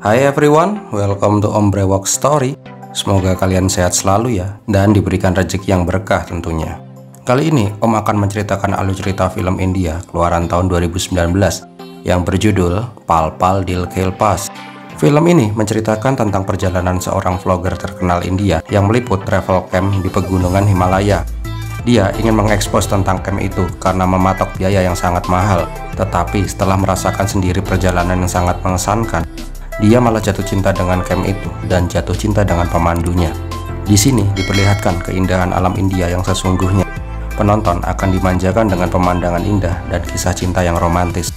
Hai everyone, welcome to Ombre Walk Story. Semoga kalian sehat selalu ya, dan diberikan rezeki yang berkah tentunya. Kali ini Om akan menceritakan alur cerita film India keluaran tahun 2019 yang berjudul Pal Pal Dil Khail Pass. Film ini menceritakan tentang perjalanan seorang vlogger terkenal India yang meliput travel camp di pegunungan Himalaya. Dia ingin mengekspos tentang camp itu karena mematok biaya yang sangat mahal. Tetapi setelah merasakan sendiri perjalanan yang sangat mengesankan, dia malah jatuh cinta dengan camp itu dan jatuh cinta dengan pemandunya. Di sini diperlihatkan keindahan alam India yang sesungguhnya. Penonton akan dimanjakan dengan pemandangan indah dan kisah cinta yang romantis.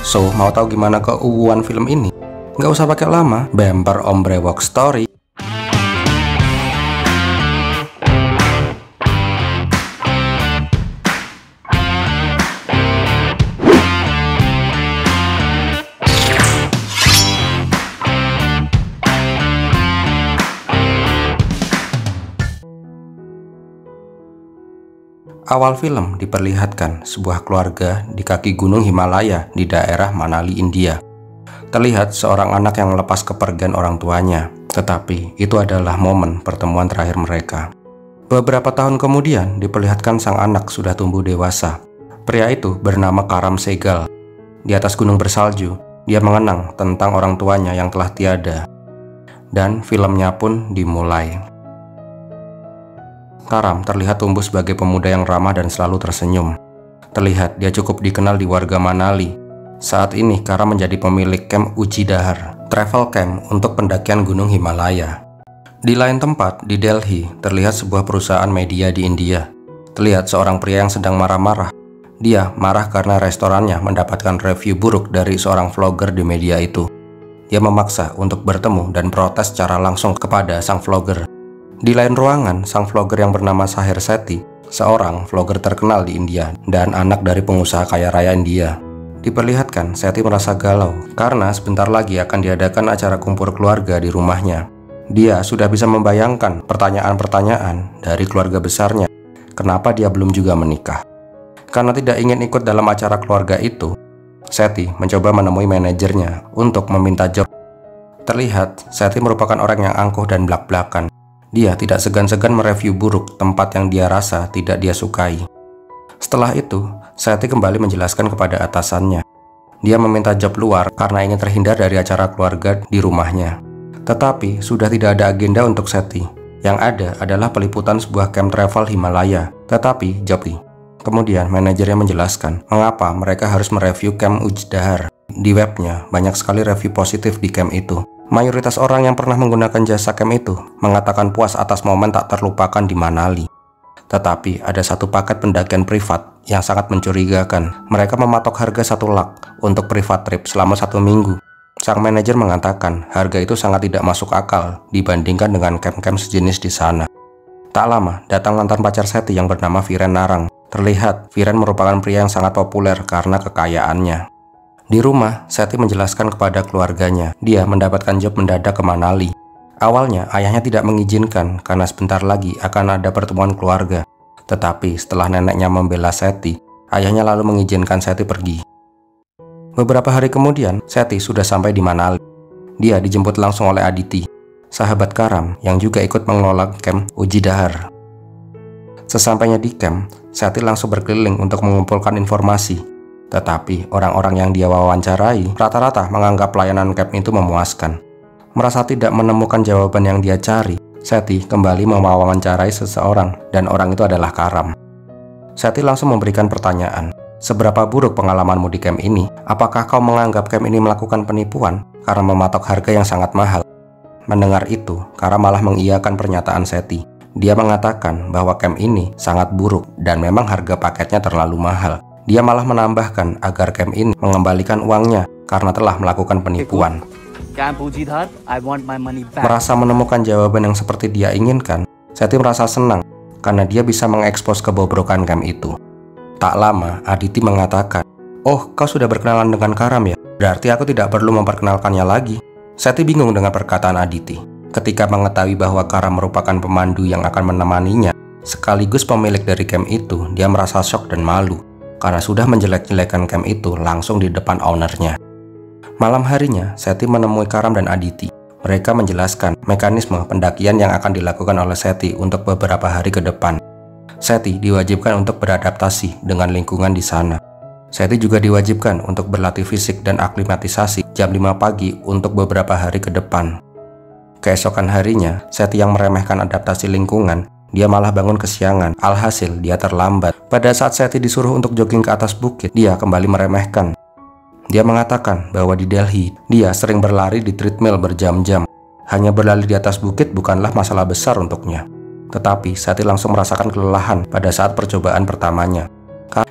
So, mau tahu gimana keuuan film ini? Nggak usah pakai lama, bemper Ombre Walk Story. Awal film diperlihatkan sebuah keluarga di kaki gunung Himalaya di daerah Manali, India. Terlihat seorang anak yang melepas kepergian orang tuanya, tetapi itu adalah momen pertemuan terakhir mereka. Beberapa tahun kemudian diperlihatkan sang anak sudah tumbuh dewasa. Pria itu bernama Karam Sehgal. Di atas gunung bersalju, dia mengenang tentang orang tuanya yang telah tiada. Dan filmnya pun dimulai. Karam terlihat tumbuh sebagai pemuda yang ramah dan selalu tersenyum. Terlihat dia cukup dikenal di warga Manali. Saat ini Karam menjadi pemilik camp Uji Dahar, travel camp untuk pendakian gunung Himalaya. Di lain tempat, di Delhi, terlihat sebuah perusahaan media di India. Terlihat seorang pria yang sedang marah-marah. Dia marah karena restorannya mendapatkan review buruk dari seorang vlogger di media itu. Dia memaksa untuk bertemu dan protes secara langsung kepada sang vlogger. Di lain ruangan, sang vlogger yang bernama Sahir Sethi, seorang vlogger terkenal di India dan anak dari pengusaha kaya raya India. Diperlihatkan Sethi merasa galau karena sebentar lagi akan diadakan acara kumpul keluarga di rumahnya. Dia sudah bisa membayangkan pertanyaan-pertanyaan dari keluarga besarnya. Kenapa dia belum juga menikah? Karena tidak ingin ikut dalam acara keluarga itu, Sethi mencoba menemui manajernya untuk meminta job. Terlihat Sethi merupakan orang yang angkuh dan blak-blakan. Dia tidak segan-segan mereview buruk tempat yang dia rasa tidak dia sukai. Setelah itu, Sethi kembali menjelaskan kepada atasannya. Dia meminta job luar karena ingin terhindar dari acara keluarga di rumahnya. Tetapi, sudah tidak ada agenda untuk Sethi. Yang ada adalah peliputan sebuah camp travel Himalaya. Tetapi, job. Kemudian, manajernya menjelaskan mengapa mereka harus mereview camp Uji Dahar. Di webnya, banyak sekali review positif di camp itu. Mayoritas orang yang pernah menggunakan jasa camp itu mengatakan puas atas momen tak terlupakan di Manali. Tetapi ada satu paket pendakian privat yang sangat mencurigakan. Mereka mematok harga 1 lakh untuk privat trip selama 1 minggu. Sang manajer mengatakan harga itu sangat tidak masuk akal dibandingkan dengan camp-camp sejenis di sana. Tak lama datang mantan pacar Sethi yang bernama Viren Narang. Terlihat Viren merupakan pria yang sangat populer karena kekayaannya. Di rumah, Sethi menjelaskan kepada keluarganya, dia mendapatkan job mendadak ke Manali. Awalnya, ayahnya tidak mengizinkan karena sebentar lagi akan ada pertemuan keluarga. Tetapi setelah neneknya membela Sethi, ayahnya lalu mengizinkan Sethi pergi. Beberapa hari kemudian, Sethi sudah sampai di Manali. Dia dijemput langsung oleh Aditi, sahabat Karam yang juga ikut mengelola camp Uji Dahar. Sesampainya di camp, Sethi langsung berkeliling untuk mengumpulkan informasi. Tetapi orang-orang yang dia wawancarai rata-rata menganggap pelayanan camp itu memuaskan. Merasa tidak menemukan jawaban yang dia cari, Sethi kembali mewawancarai seseorang dan orang itu adalah Karam. Sethi langsung memberikan pertanyaan, seberapa buruk pengalamanmu di camp ini? Apakah kau menganggap camp ini melakukan penipuan karena mematok harga yang sangat mahal? Mendengar itu, Karam malah mengiyakan pernyataan Sethi. Dia mengatakan bahwa camp ini sangat buruk dan memang harga paketnya terlalu mahal. Dia malah menambahkan agar camp ini mengembalikan uangnya karena telah melakukan penipuan. Merasa menemukan jawaban yang seperti dia inginkan, Sethi merasa senang karena dia bisa mengekspos kebobrokan camp itu. Tak lama, Aditi mengatakan, "Oh, kau sudah berkenalan dengan Karam ya? Berarti aku tidak perlu memperkenalkannya lagi." Sethi bingung dengan perkataan Aditi. Ketika mengetahui bahwa Karam merupakan pemandu yang akan menemaninya, sekaligus pemilik dari camp itu, dia merasa syok dan malu. Karena sudah menjelek-jelekan camp itu langsung di depan ownernya. Malam harinya, Seti menemui Karam dan Aditi. Mereka menjelaskan mekanisme pendakian yang akan dilakukan oleh Seti untuk beberapa hari ke depan. Seti diwajibkan untuk beradaptasi dengan lingkungan di sana. Seti juga diwajibkan untuk berlatih fisik dan aklimatisasi jam 5 pagi untuk beberapa hari ke depan. Keesokan harinya, Seti yang meremehkan adaptasi lingkungan, dia malah bangun kesiangan. Alhasil, dia terlambat. Pada saat Seti disuruh untuk jogging ke atas bukit, dia kembali meremehkan. Dia mengatakan bahwa di Delhi, dia sering berlari di treadmill berjam-jam. Hanya berlari di atas bukit bukanlah masalah besar untuknya. Tetapi Seti langsung merasakan kelelahan pada saat percobaan pertamanya.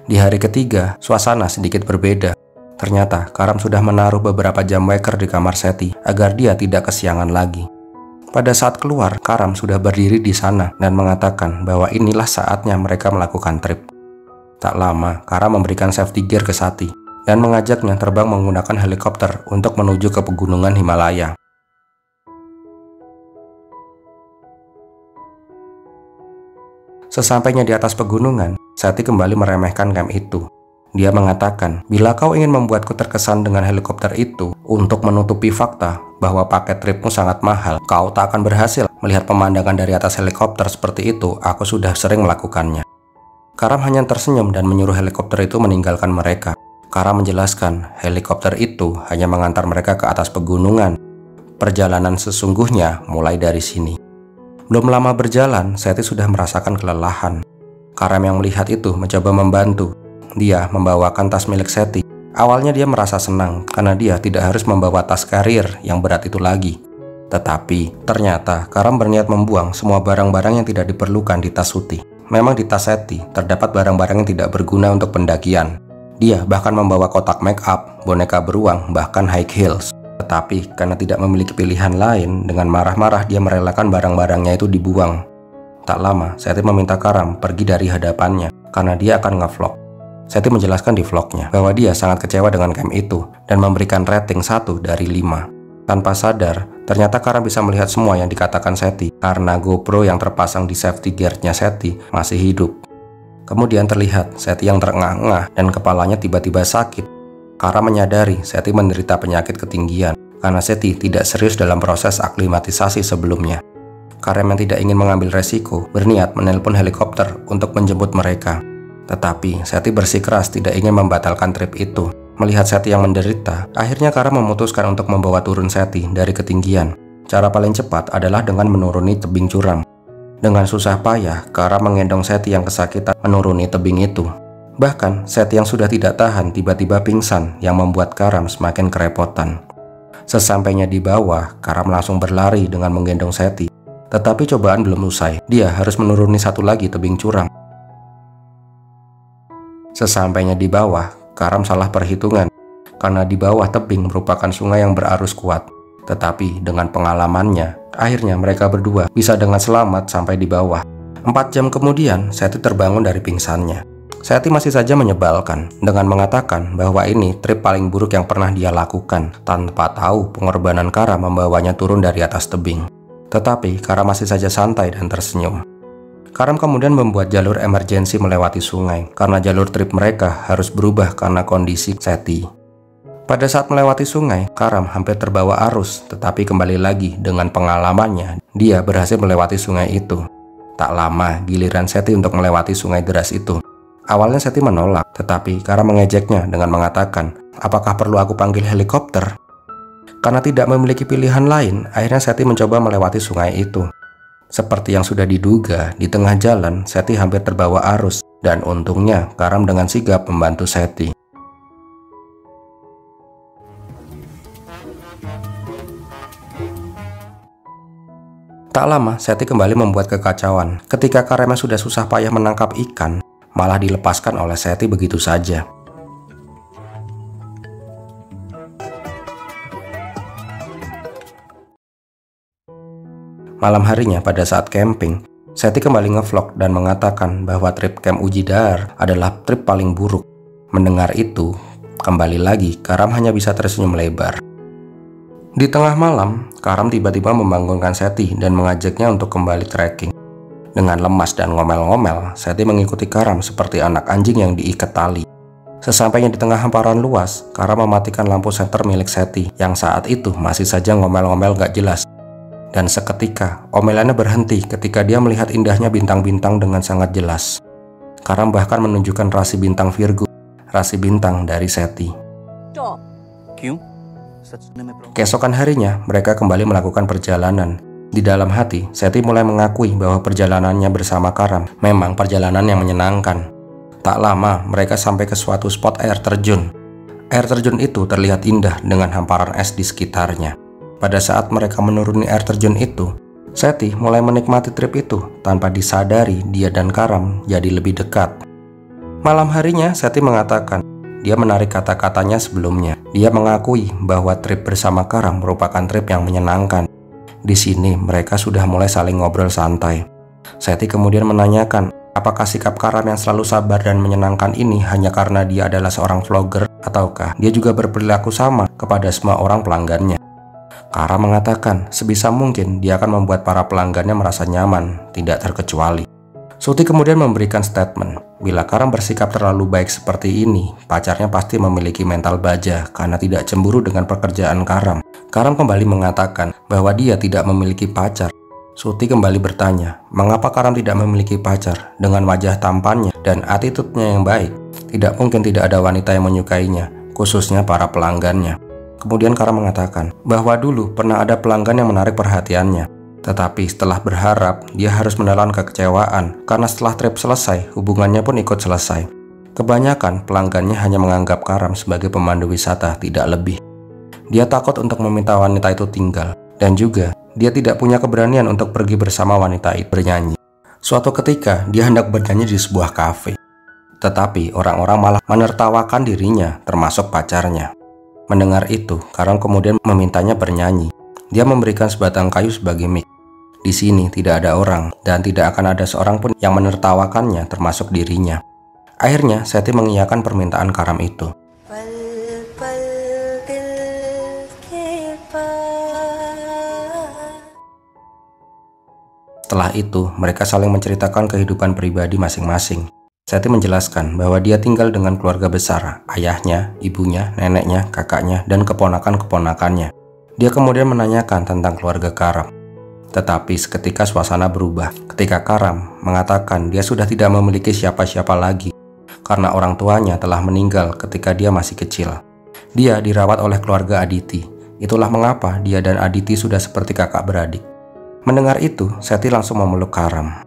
Di hari ketiga, suasana sedikit berbeda. Ternyata Karam sudah menaruh beberapa jam waker di kamar Seti agar dia tidak kesiangan lagi. Pada saat keluar, Karam sudah berdiri di sana dan mengatakan bahwa inilah saatnya mereka melakukan trip. Tak lama, Karam memberikan safety gear ke Sati dan mengajaknya terbang menggunakan helikopter untuk menuju ke pegunungan Himalaya. Sesampainya di atas pegunungan, Sati kembali meremehkan camp itu. Dia mengatakan, bila kau ingin membuatku terkesan dengan helikopter itu untuk menutupi fakta bahwa paket tripmu sangat mahal, kau tak akan berhasil. Melihat pemandangan dari atas helikopter seperti itu, aku sudah sering melakukannya. Karam hanya tersenyum dan menyuruh helikopter itu meninggalkan mereka. Karam menjelaskan, helikopter itu hanya mengantar mereka ke atas pegunungan. Perjalanan sesungguhnya mulai dari sini. Belum lama berjalan, Seti sudah merasakan kelelahan. Karam yang melihat itu mencoba membantu. Dia membawakan tas milik Seti. Awalnya dia merasa senang karena dia tidak harus membawa tas karir yang berat itu lagi. Tetapi ternyata Karam berniat membuang semua barang-barang yang tidak diperlukan di tas Suti. Memang di tas Seti terdapat barang-barang yang tidak berguna untuk pendakian. Dia bahkan membawa kotak make up, boneka beruang, bahkan high heels. Tetapi karena tidak memiliki pilihan lain, dengan marah-marah dia merelakan barang-barangnya itu dibuang. Tak lama, Seti meminta Karam pergi dari hadapannya karena dia akan nge-vlog. Seti menjelaskan di vlognya bahwa dia sangat kecewa dengan camp itu dan memberikan rating 1 dari 5. Tanpa sadar, ternyata Karam bisa melihat semua yang dikatakan Seti karena GoPro yang terpasang di safety gear-nya Seti masih hidup. Kemudian terlihat Seti yang terengah-engah dan kepalanya tiba-tiba sakit. Karam menyadari Seti menderita penyakit ketinggian karena Seti tidak serius dalam proses aklimatisasi sebelumnya. Karam yang tidak ingin mengambil resiko berniat menelpon helikopter untuk menjemput mereka. Tetapi Seti bersikeras tidak ingin membatalkan trip itu. Melihat Seti yang menderita, akhirnya Karam memutuskan untuk membawa turun Seti dari ketinggian. Cara paling cepat adalah dengan menuruni tebing curam. Dengan susah payah, Karam menggendong Seti yang kesakitan menuruni tebing itu. Bahkan, Seti yang sudah tidak tahan tiba-tiba pingsan yang membuat Karam semakin kerepotan. Sesampainya di bawah, Karam langsung berlari dengan menggendong Seti. Tetapi cobaan belum usai, dia harus menuruni satu lagi tebing curam. Sesampainya di bawah, Karam salah perhitungan karena di bawah tebing merupakan sungai yang berarus kuat. Tetapi dengan pengalamannya, akhirnya mereka berdua bisa dengan selamat sampai di bawah. 4 jam kemudian, Seti terbangun dari pingsannya. Seti masih saja menyebalkan dengan mengatakan bahwa ini trip paling buruk yang pernah dia lakukan, tanpa tahu pengorbanan Karam membawanya turun dari atas tebing. Tetapi Karam masih saja santai dan tersenyum. Karam kemudian membuat jalur emergensi melewati sungai karena jalur trip mereka harus berubah karena kondisi Seti. Pada saat melewati sungai, Karam hampir terbawa arus, tetapi kembali lagi dengan pengalamannya, dia berhasil melewati sungai itu. Tak lama, giliran Seti untuk melewati sungai deras itu. Awalnya Seti menolak, tetapi Karam mengejeknya dengan mengatakan, apakah perlu aku panggil helikopter? Karena tidak memiliki pilihan lain, akhirnya Seti mencoba melewati sungai itu. Seperti yang sudah diduga, di tengah jalan, Seti hampir terbawa arus, dan untungnya Karam dengan sigap membantu Seti. Tak lama, Seti kembali membuat kekacauan. Ketika Karam sudah susah payah menangkap ikan, malah dilepaskan oleh Seti begitu saja. Malam harinya pada saat camping, Seti kembali ngevlog dan mengatakan bahwa trip camp Uji Dahar adalah trip paling buruk. Mendengar itu, kembali lagi Karam hanya bisa tersenyum lebar. Di tengah malam, Karam tiba-tiba membangunkan Seti dan mengajaknya untuk kembali trekking. Dengan lemas dan ngomel-ngomel, Seti mengikuti Karam seperti anak anjing yang diikat tali. Sesampainya di tengah hamparan luas, Karam mematikan lampu senter milik Seti yang saat itu masih saja ngomel-ngomel gak jelas. Dan seketika, omelannya berhenti ketika dia melihat indahnya bintang-bintang dengan sangat jelas. Karam bahkan menunjukkan rasi bintang Virgo, rasi bintang dari Seti. Keesokan harinya, mereka kembali melakukan perjalanan. Di dalam hati, Seti mulai mengakui bahwa perjalanannya bersama Karam memang perjalanan yang menyenangkan. Tak lama, mereka sampai ke suatu spot air terjun. Air terjun itu terlihat indah dengan hamparan es di sekitarnya. Pada saat mereka menuruni air terjun itu, Seti mulai menikmati trip itu tanpa disadari dia dan Karam jadi lebih dekat. Malam harinya, Seti mengatakan dia menarik kata-katanya sebelumnya. Dia mengakui bahwa trip bersama Karam merupakan trip yang menyenangkan. Di sini mereka sudah mulai saling ngobrol santai. Seti kemudian menanyakan, apakah sikap Karam yang selalu sabar dan menyenangkan ini hanya karena dia adalah seorang vlogger, ataukah dia juga berperilaku sama kepada semua orang pelanggannya? Karam mengatakan sebisa mungkin dia akan membuat para pelanggannya merasa nyaman, tidak terkecuali. Suti kemudian memberikan statement, bila Karam bersikap terlalu baik seperti ini, pacarnya pasti memiliki mental baja karena tidak cemburu dengan pekerjaan Karam. Karam kembali mengatakan bahwa dia tidak memiliki pacar. Suti kembali bertanya, mengapa Karam tidak memiliki pacar? Dengan wajah tampannya dan attitude-nya yang baik, tidak mungkin tidak ada wanita yang menyukainya, khususnya para pelanggannya. Kemudian Karam mengatakan bahwa dulu pernah ada pelanggan yang menarik perhatiannya. Tetapi setelah berharap, dia harus menelan kekecewaan karena setelah trip selesai, hubungannya pun ikut selesai. Kebanyakan pelanggannya hanya menganggap Karam sebagai pemandu wisata, tidak lebih. Dia takut untuk meminta wanita itu tinggal, dan juga dia tidak punya keberanian untuk pergi bersama wanita itu bernyanyi. Suatu ketika, dia hendak bernyanyi di sebuah kafe. Tetapi orang-orang malah menertawakan dirinya, termasuk pacarnya. Mendengar itu, Karam kemudian memintanya bernyanyi. Dia memberikan sebatang kayu sebagai mic. Di sini tidak ada orang, dan tidak akan ada seorang pun yang menertawakannya, termasuk dirinya. Akhirnya, Seti mengiyakan permintaan Karam itu. Setelah itu, mereka saling menceritakan kehidupan pribadi masing-masing. Seti menjelaskan bahwa dia tinggal dengan keluarga besar, ayahnya, ibunya, neneknya, kakaknya, dan keponakan-keponakannya. Dia kemudian menanyakan tentang keluarga Karam. Tetapi seketika suasana berubah ketika Karam mengatakan dia sudah tidak memiliki siapa-siapa lagi karena orang tuanya telah meninggal ketika dia masih kecil. Dia dirawat oleh keluarga Aditi. Itulah mengapa dia dan Aditi sudah seperti kakak beradik. Mendengar itu, Seti langsung memeluk Karam.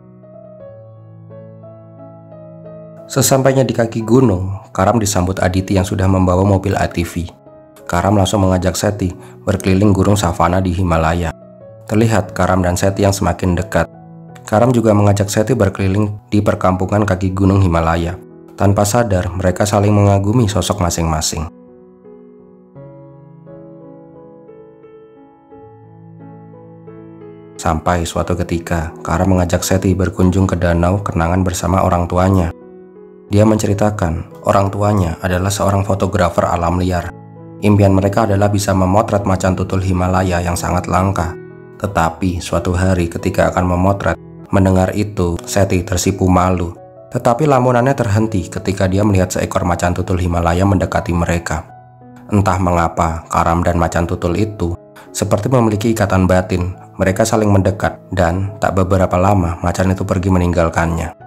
Sesampainya di kaki gunung, Karam disambut Aditi yang sudah membawa mobil ATV. Karam langsung mengajak Seti berkeliling gunung savana di Himalaya. Terlihat Karam dan Seti yang semakin dekat. Karam juga mengajak Seti berkeliling di perkampungan kaki gunung Himalaya. Tanpa sadar, mereka saling mengagumi sosok masing-masing. Sampai suatu ketika, Karam mengajak Seti berkunjung ke danau kenangan bersama orang tuanya. Dia menceritakan orang tuanya adalah seorang fotografer alam liar. Impian mereka adalah bisa memotret macan tutul Himalaya yang sangat langka. Tetapi suatu hari ketika akan memotret, mendengar itu, Seti tersipu malu. Tetapi lamunannya terhenti ketika dia melihat seekor macan tutul Himalaya mendekati mereka. Entah mengapa, Karam dan macan tutul itu seperti memiliki ikatan batin. Mereka saling mendekat dan tak beberapa lama macan itu pergi meninggalkannya.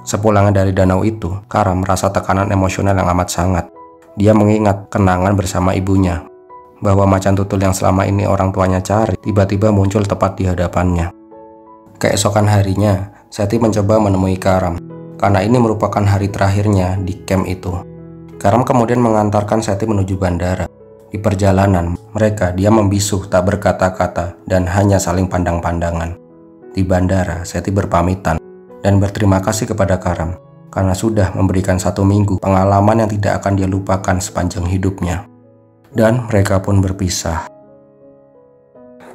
Sepulangnya dari danau itu, Karam merasa tekanan emosional yang amat sangat. Dia mengingat kenangan bersama ibunya, bahwa macan tutul yang selama ini orang tuanya cari tiba-tiba muncul tepat di hadapannya. Keesokan harinya, Seti mencoba menemui Karam, karena ini merupakan hari terakhirnya di camp itu. Karam kemudian mengantarkan Seti menuju bandara. Di perjalanan, dia membisu tak berkata-kata dan hanya saling pandang-pandangan. Di bandara, Seti berpamitan dan berterima kasih kepada Karam karena sudah memberikan 1 minggu pengalaman yang tidak akan dia lupakan sepanjang hidupnya. Dan mereka pun berpisah.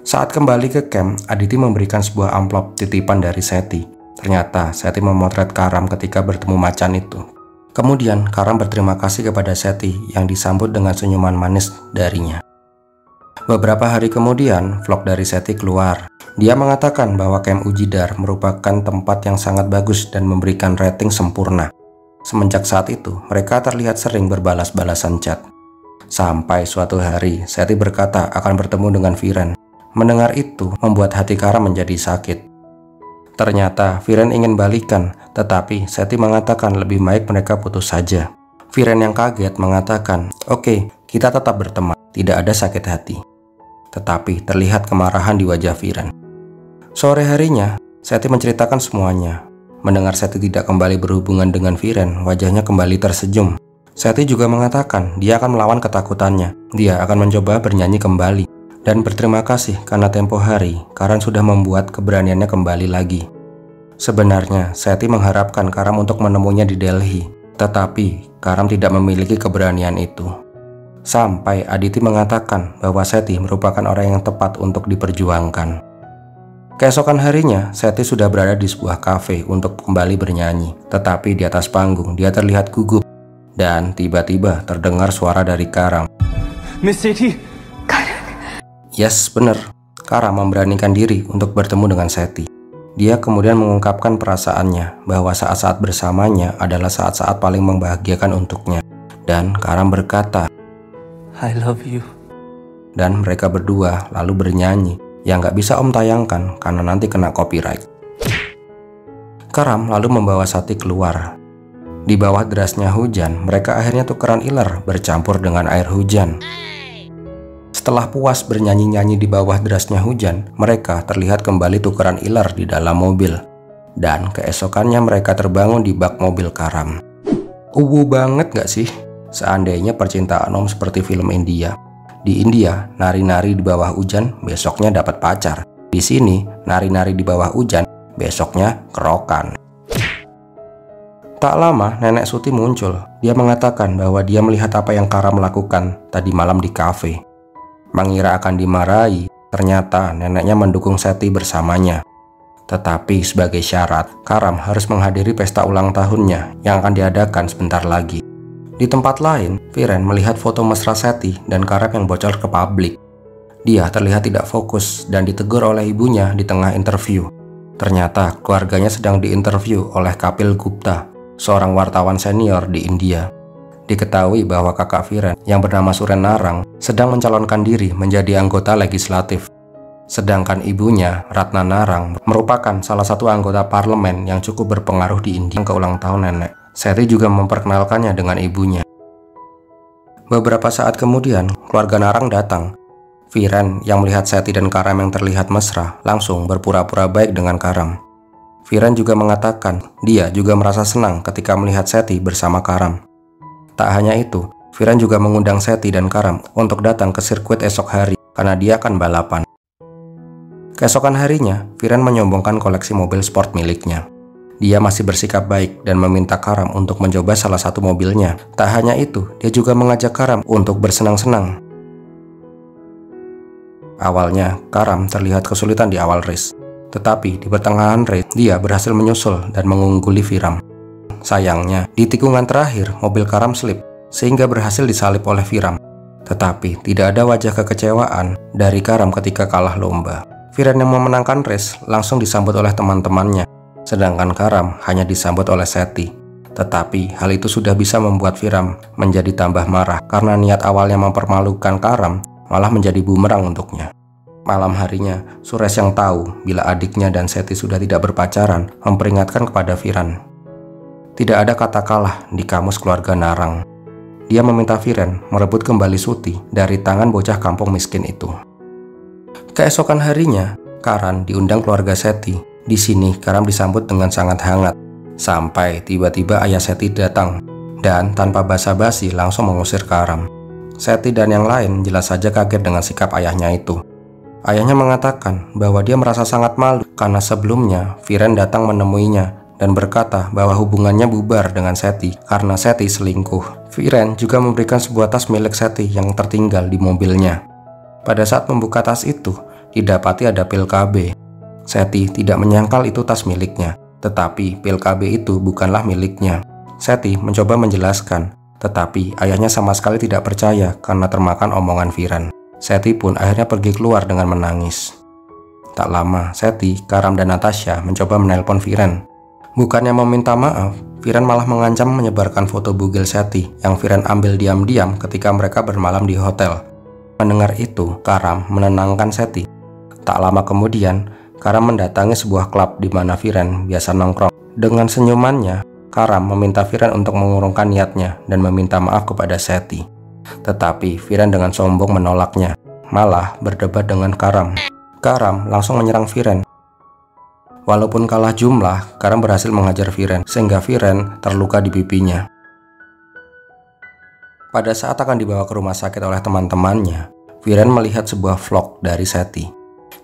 Saat kembali ke camp, Aditi memberikan sebuah amplop titipan dari Seti. Ternyata Seti memotret Karam ketika bertemu macan itu. Kemudian Karam berterima kasih kepada Seti yang disambut dengan senyuman manis darinya. Beberapa hari kemudian, vlog dari Seti keluar. Dia mengatakan bahwa Camp Ujidar merupakan tempat yang sangat bagus dan memberikan rating sempurna. Semenjak saat itu, mereka terlihat sering berbalas-balasan chat. Sampai suatu hari, Seti berkata akan bertemu dengan Viren. Mendengar itu, membuat hati Karam menjadi sakit. Ternyata Viren ingin balikan, tetapi Seti mengatakan lebih baik mereka putus saja. Viren yang kaget mengatakan, "Oke, kita tetap berteman, tidak ada sakit hati." Tetapi terlihat kemarahan di wajah Viren. Sore harinya, Seti menceritakan semuanya. Mendengar Seti tidak kembali berhubungan dengan Viren, wajahnya kembali tersenyum. Seti juga mengatakan dia akan melawan ketakutannya. Dia akan mencoba bernyanyi kembali dan berterima kasih karena tempo hari Karan sudah membuat keberaniannya kembali lagi. Sebenarnya Seti mengharapkan Karam untuk menemuinya di Delhi, tetapi Karam tidak memiliki keberanian itu. Sampai Aditi mengatakan bahwa Seti merupakan orang yang tepat untuk diperjuangkan. Keesokan harinya, Seti sudah berada di sebuah kafe untuk kembali bernyanyi. Tetapi di atas panggung, dia terlihat gugup. Dan tiba-tiba terdengar suara dari Karam. Miss Seti, Yes, benar. Karam memberanikan diri untuk bertemu dengan Seti. Dia kemudian mengungkapkan perasaannya bahwa saat-saat bersamanya adalah saat-saat paling membahagiakan untuknya. Dan Karam berkata, I love you. Dan mereka berdua lalu bernyanyi yang gak bisa Om tayangkan karena nanti kena copyright. Karam lalu membawa Seti keluar. Di bawah derasnya hujan, mereka akhirnya tukeran iler bercampur dengan air hujan. Setelah puas bernyanyi-nyanyi di bawah derasnya hujan, mereka terlihat kembali tukeran iler di dalam mobil. Dan keesokannya mereka terbangun di bak mobil Karam. Banget gak sih? Seandainya percintaan Om seperti film India. Di India, nari-nari di bawah hujan, besoknya dapat pacar. Di sini, nari-nari di bawah hujan, besoknya kerokan. Tak lama, Nenek Suti muncul. Dia mengatakan bahwa dia melihat apa yang Karam lakukan tadi malam di kafe. Mengira akan dimarahi, ternyata neneknya mendukung Seti bersamanya. Tetapi sebagai syarat, Karam harus menghadiri pesta ulang tahunnya yang akan diadakan sebentar lagi. Di tempat lain, Viren melihat foto mesra Seti dan Karam yang bocor ke publik. Dia terlihat tidak fokus dan ditegur oleh ibunya di tengah interview. Ternyata keluarganya sedang diinterview oleh Kapil Gupta, seorang wartawan senior di India. Diketahui bahwa kakak Viren yang bernama Suren Narang sedang mencalonkan diri menjadi anggota legislatif. Sedangkan ibunya, Ratna Narang, merupakan salah satu anggota parlemen yang cukup berpengaruh di India. Ke ulang tahun nenek, Seti juga memperkenalkannya dengan ibunya. Beberapa saat kemudian, keluarga Narang datang. Viren yang melihat Seti dan Karam yang terlihat mesra langsung berpura-pura baik dengan Karam. Viren juga mengatakan dia juga merasa senang ketika melihat Seti bersama Karam. Tak hanya itu, Viren juga mengundang Seti dan Karam untuk datang ke sirkuit esok hari karena dia akan balapan. Keesokan harinya, Viren menyombongkan koleksi mobil sport miliknya. Dia masih bersikap baik dan meminta Karam untuk mencoba salah satu mobilnya. Tak hanya itu, dia juga mengajak Karam untuk bersenang-senang. Awalnya, Karam terlihat kesulitan di awal race. Tetapi di pertengahan race, dia berhasil menyusul dan mengungguli Viren. Sayangnya, di tikungan terakhir, mobil Karam slip, sehingga berhasil disalip oleh Viren. Tetapi tidak ada wajah kekecewaan dari Karam ketika kalah lomba. Viren yang memenangkan race langsung disambut oleh teman-temannya, sedangkan Karam hanya disambut oleh Seti. Tetapi hal itu sudah bisa membuat Viren menjadi tambah marah karena niat awalnya mempermalukan Karam malah menjadi bumerang untuknya. Malam harinya, Suresh yang tahu bila adiknya dan Seti sudah tidak berpacaran memperingatkan kepada Viren. Tidak ada kata kalah di kamus keluarga Narang. Dia meminta Viren merebut kembali Suti dari tangan bocah kampung miskin itu. Keesokan harinya, Karan diundang keluarga Seti. Di sini, Karam disambut dengan sangat hangat. Sampai tiba-tiba ayah Seti datang dan tanpa basa-basi langsung mengusir Karam. Seti dan yang lain jelas saja kaget dengan sikap ayahnya itu. Ayahnya mengatakan bahwa dia merasa sangat malu karena sebelumnya Viren datang menemuinya dan berkata bahwa hubungannya bubar dengan Seti karena Seti selingkuh. Viren juga memberikan sebuah tas milik Seti yang tertinggal di mobilnya. Pada saat membuka tas itu, didapati ada pil KB. Seti tidak menyangkal itu tas miliknya, tetapi pil KB itu bukanlah miliknya. Seti mencoba menjelaskan, tetapi ayahnya sama sekali tidak percaya karena termakan omongan Viren. Seti pun akhirnya pergi keluar dengan menangis. Tak lama, Seti, Karam, dan Natasha mencoba menelpon Viren. Bukannya meminta maaf, Viren malah mengancam menyebarkan foto bugil Seti yang Viren ambil diam-diam ketika mereka bermalam di hotel. Mendengar itu, Karam menenangkan Seti. Tak lama kemudian, Karam mendatangi sebuah klub di mana Viren biasa nongkrong. Dengan senyumannya, Karam meminta Viren untuk mengurungkan niatnya dan meminta maaf kepada Seti. Tetapi Viren dengan sombong menolaknya, malah berdebat dengan Karam. Karam langsung menyerang Viren. Walaupun kalah jumlah, Karam berhasil menghajar Viren sehingga Viren terluka di pipinya. Pada saat akan dibawa ke rumah sakit oleh teman-temannya, Viren melihat sebuah vlog dari Seti.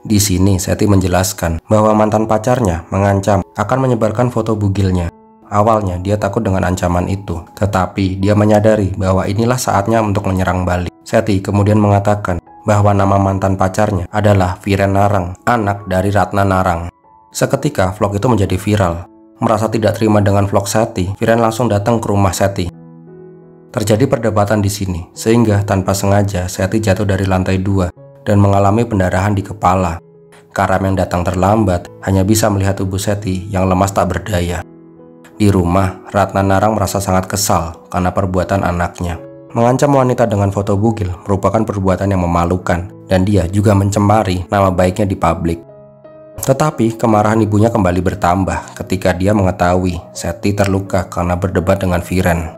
Di sini Seti menjelaskan bahwa mantan pacarnya mengancam akan menyebarkan foto bugilnya. Awalnya dia takut dengan ancaman itu, tetapi dia menyadari bahwa inilah saatnya untuk menyerang balik. Seti kemudian mengatakan bahwa nama mantan pacarnya adalah Viren Narang, anak dari Ratna Narang. Seketika vlog itu menjadi viral. Merasa tidak terima dengan vlog Seti, Viren langsung datang ke rumah Seti. Terjadi perdebatan di sini, sehingga tanpa sengaja Seti jatuh dari lantai 2 dan mengalami pendarahan di kepala. Karam yang datang terlambat hanya bisa melihat tubuh Seti yang lemas tak berdaya. Di rumah, Ratna Narang merasa sangat kesal karena perbuatan anaknya. Mengancam wanita dengan foto bugil merupakan perbuatan yang memalukan, dan dia juga mencemari nama baiknya di publik. Tetapi kemarahan ibunya kembali bertambah ketika dia mengetahui Seti terluka karena berdebat dengan Viren.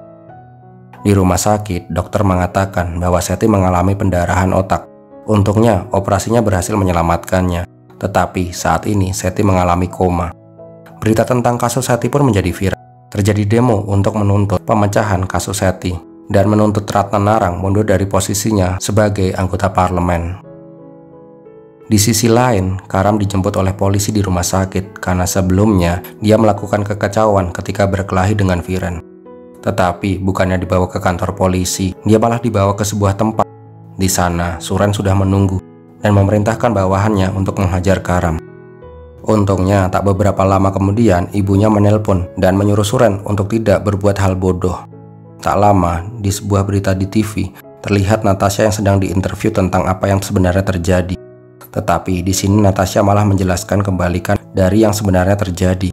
Di rumah sakit, dokter mengatakan bahwa Seti mengalami pendarahan otak. Untungnya, operasinya berhasil menyelamatkannya. Tetapi saat ini Seti mengalami koma. Berita tentang kasus Seti pun menjadi viral. Terjadi demo untuk menuntut pemecahan kasus Seti dan menuntut Ratna Narang mundur dari posisinya sebagai anggota parlemen. Di sisi lain, Karam dijemput oleh polisi di rumah sakit karena sebelumnya dia melakukan kekacauan ketika berkelahi dengan Viren. Tetapi bukannya dibawa ke kantor polisi, dia malah dibawa ke sebuah tempat. Di sana, Suren sudah menunggu dan memerintahkan bawahannya untuk menghajar Karam. Untungnya, tak beberapa lama kemudian ibunya menelpon dan menyuruh Suren untuk tidak berbuat hal bodoh. Tak lama, di sebuah berita di TV, terlihat Natasha yang sedang diinterview tentang apa yang sebenarnya terjadi. Tetapi di sini Natasha malah menjelaskan kebalikan dari yang sebenarnya terjadi.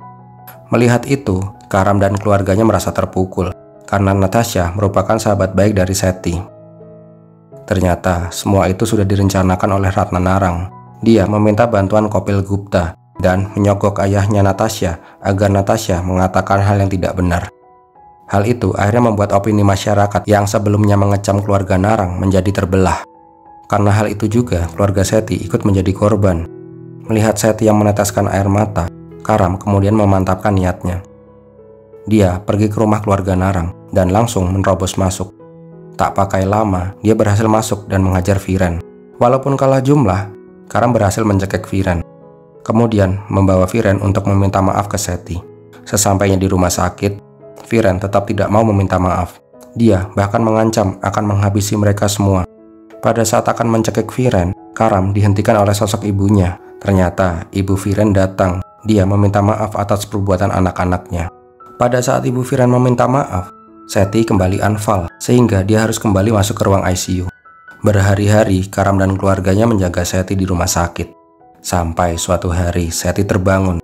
Melihat itu, Karam dan keluarganya merasa terpukul karena Natasha merupakan sahabat baik dari Seti. Ternyata semua itu sudah direncanakan oleh Ratna Narang. Dia meminta bantuan Kopil Gupta dan menyogok ayahnya Natasha agar Natasha mengatakan hal yang tidak benar. Hal itu akhirnya membuat opini masyarakat yang sebelumnya mengecam keluarga Narang menjadi terbelah. Karena hal itu juga, keluarga Seti ikut menjadi korban. Melihat Seti yang meneteskan air mata, Karam kemudian memantapkan niatnya. Dia pergi ke rumah keluarga Narang dan langsung menerobos masuk. Tak pakai lama, dia berhasil masuk dan menghajar Viren. Walaupun kalah jumlah, Karam berhasil mencekik Viren. Kemudian membawa Viren untuk meminta maaf ke Seti. Sesampainya di rumah sakit, Viren tetap tidak mau meminta maaf. Dia bahkan mengancam akan menghabisi mereka semua. Pada saat akan mencekik Viren, Karam dihentikan oleh sosok ibunya. Ternyata ibu Viren datang. Dia meminta maaf atas perbuatan anak-anaknya. Pada saat ibu Viren meminta maaf, Seti kembali anfal sehingga dia harus kembali masuk ke ruang ICU. Berhari-hari Karam dan keluarganya menjaga Seti di rumah sakit. Sampai suatu hari Seti terbangun.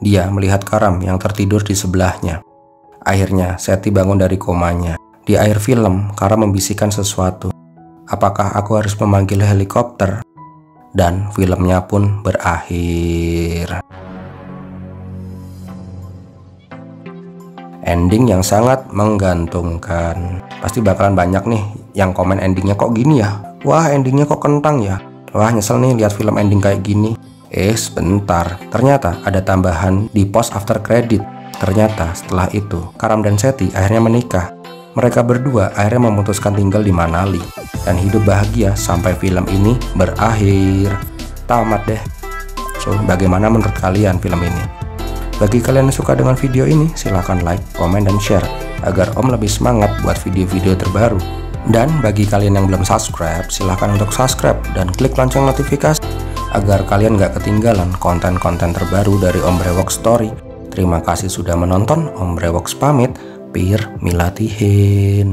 Dia melihat Karam yang tertidur di sebelahnya. Akhirnya Seti bangun dari komanya. Di akhir film, Karam membisikkan sesuatu. Apakah aku harus memanggil helikopter? Dan filmnya pun berakhir. Ending yang sangat menggantungkan. Pasti bakalan banyak nih yang komen endingnya kok gini ya. Wah, endingnya kok kentang ya. Wah, nyesel nih lihat film ending kayak gini. Sebentar. Ternyata ada tambahan di post after credit. Ternyata setelah itu Karam dan Seti akhirnya menikah. Mereka berdua akhirnya memutuskan tinggal di Manali dan hidup bahagia sampai film ini berakhir. Tamat deh. So, bagaimana menurut kalian film ini? Bagi kalian yang suka dengan video ini, silahkan like, komen, dan share agar Om lebih semangat buat video-video terbaru. Dan bagi kalian yang belum subscribe, silahkan untuk subscribe dan klik lonceng notifikasi agar kalian gak ketinggalan konten-konten terbaru dari Om Brewok Story. Terima kasih sudah menonton. Om Brewok pamit. Pir milatihin.